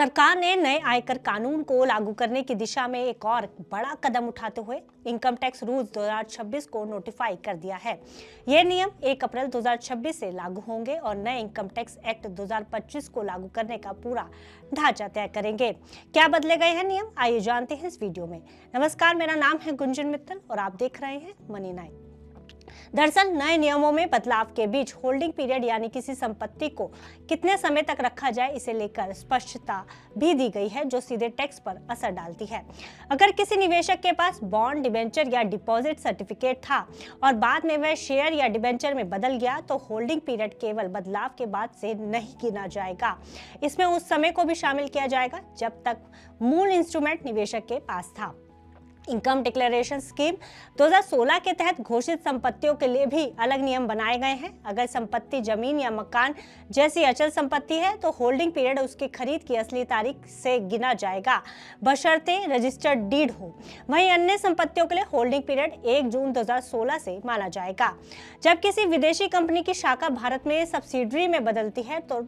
सरकार ने नए आयकर कानून को लागू करने की दिशा में एक और बड़ा कदम उठाते हुए इनकम टैक्स रूल्स 2026 को नोटिफाई कर दिया है। ये नियम 1 अप्रैल 2026 से लागू होंगे और नए इनकम टैक्स एक्ट 2025 को लागू करने का पूरा ढांचा तय करेंगे। क्या बदले गए हैं नियम, आइए जानते हैं इस वीडियो में। नमस्कार, मेरा नाम है गुंजन मित्तल और आप देख रहे हैं मनी 9। दरअसल नए नियमों में बदलाव के बीच होल्डिंग पीरियड यानी किसी संपत्ति को कितने समय तक रखा जाए, इसे लेकर स्पष्टता भी दी गई है, जो सीधे टैक्स पर असर डालती है। अगर किसी निवेशक के पास बॉन्ड, डिबेंचर या डिपॉजिट सर्टिफिकेट था और बाद में वह शेयर या डिबेंचर में बदल गया, तो होल्डिंग पीरियड केवल बदलाव के बाद से नहीं गिना जाएगा। इसमें उस समय को भी शामिल किया जाएगा जब तक मूल इंस्ट्रूमेंट निवेशक के पास था। इनकम डिक्लेरेशन स्कीम 2016 के तहत घोषित संपत्तियों के लिए भी अलग नियम बनाए गए हैं। अगर संपत्ति जमीन या मकान जैसी अचल संपत्ति है तो होल्डिंग पीरियड उसकी खरीद की असली तारीख से गिना जाएगा, बशर्ते रजिस्टर्ड डीड हो। वहीं अन्य संपत्तियों के लिए होल्डिंग पीरियड 1 जून 2016 से माना जाएगा। जब किसी विदेशी कंपनी की शाखा भारत में सब्सिडरी में बदलती है तो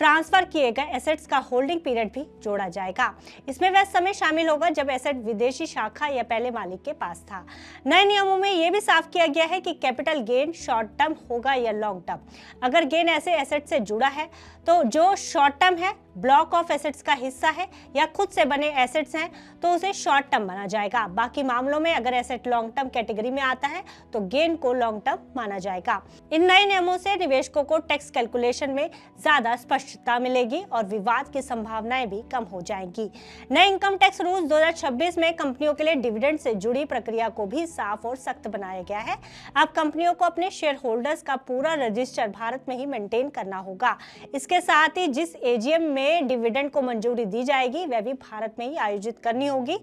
ट्रांसफर किए गए एसेट्स का होल्डिंग पीरियड भी जोड़ा जाएगा। इसमें वह समय शामिल होगा जब एसेट विदेशी शाखा या पहले मालिक के पास था। नए नियमों में यह भी साफ किया गया है कि कैपिटल गेन शॉर्ट टर्म होगा या लॉन्ग टर्म। अगर गेन ऐसे एसेट से जुड़ा है तो जो शॉर्ट टर्म है, ब्लॉक ऑफ एसेट्स का हिस्सा है या खुद से बने एसेट्स हैं तो उसे शॉर्ट टर्म माना जाएगा। बाकी मामलों में अगर एसेट लॉन्ग टर्म कैटेगरी में आता है तो गेन को लॉन्ग टर्म माना जाएगा। इन नए नियमों से निवेशकों को टैक्स कैलकुलेशन में ज्यादा स्पष्टता मिलेगी और विवाद की संभावनाएं भी कम हो जाएंगी। नए इनकम टैक्स रूल्स 2026 में कंपनियों के लिए डिविडेंड से जुड़ी प्रक्रिया को भी साफ और सख्त बनाया गया है। अब कंपनियों को अपने शेयर होल्डर्स का पूरा रजिस्टर भारत में ही मेंटेन करना होगा। इसके साथ ही जिस एजीएम में डिविडेंड को मंजूरी दी जाएगी वह भी भारत में ही आयोजित करनी होगी।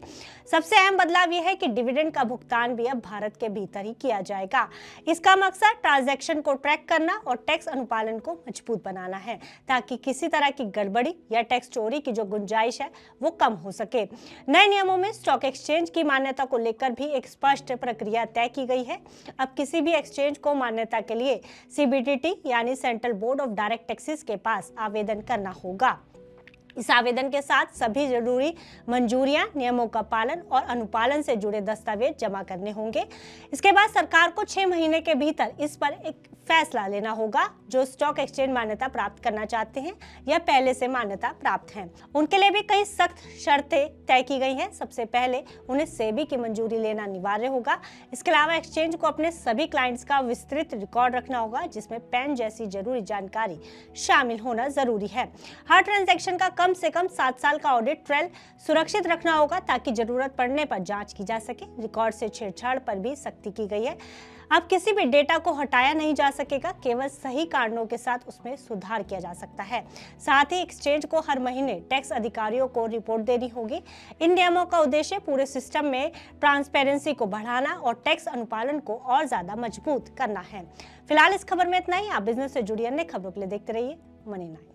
सबसे अहम बदलाव यह है कि डिविडेंड का भुगतान भी अब भारत के भीतर ही किया जाएगा। इसका मकसद ट्रांजैक्शन को ट्रैक करना और टैक्स अनुपालन को मजबूत बनाना है, ताकि किसी तरह की गड़बड़ी या टैक्स चोरी की जो गुंजाइश है वो कम हो सके। नए नियमों में स्टॉक एक्सचेंज की मान्यता को लेकर भी एक स्पष्ट प्रक्रिया तय की गई है। अब किसी भी एक्सचेंज को मान्यता के लिए सीबीडीटी यानी central board of direct taxes के पास आवेदन करना होगा। इस आवेदन के साथ सभी जरूरी मंजूरियां, नियमों का पालन और अनुपालन से जुड़े दस्तावेज जमा करने होंगे। इसके बाद सरकार को 6 महीने के भीतर इस पर एक फैसला लेना होगा। जो स्टॉक एक्सचेंज मान्यता प्राप्त करना चाहते हैं या पहले से मान्यता प्राप्त हैं, उनके लिए भी कई सख्त शर्तें तय की गई हैं। सबसे पहले उन्हें सेबी की मंजूरी लेना अनिवार्य होगा। इसके अलावा एक्सचेंज को अपने सभी क्लाइंट्स का विस्तृत रिकॉर्ड रखना होगा, जिसमें पैन जैसी जरूरी जानकारी शामिल होना जरूरी है। हर ट्रांजैक्शन का कम से कम 7 साल का ऑडिट ट्रेल सुरक्षित रखना होगा, ताकि जरूरत पड़ने पर जांच की जा सके। रिकॉर्ड से छेड़छाड़ पर भी सख्ती की गई है। अब किसी भी डेटा को हटाया नहीं जा सकेगा, केवल सही कारणों के साथ उसमें सुधार किया जा सकता है। साथ ही एक्सचेंज को हर महीने टैक्स अधिकारियों को रिपोर्ट देनी होगी। इन नियमों का उद्देश्य पूरे सिस्टम में ट्रांसपेरेंसी को बढ़ाना और टैक्स अनुपालन को और ज्यादा मजबूत करना है। फिलहाल इस खबर में इतना ही। आप बिजनेस से जुड़ी अन्य खबरों के लिए देखते रहिए मनी 9।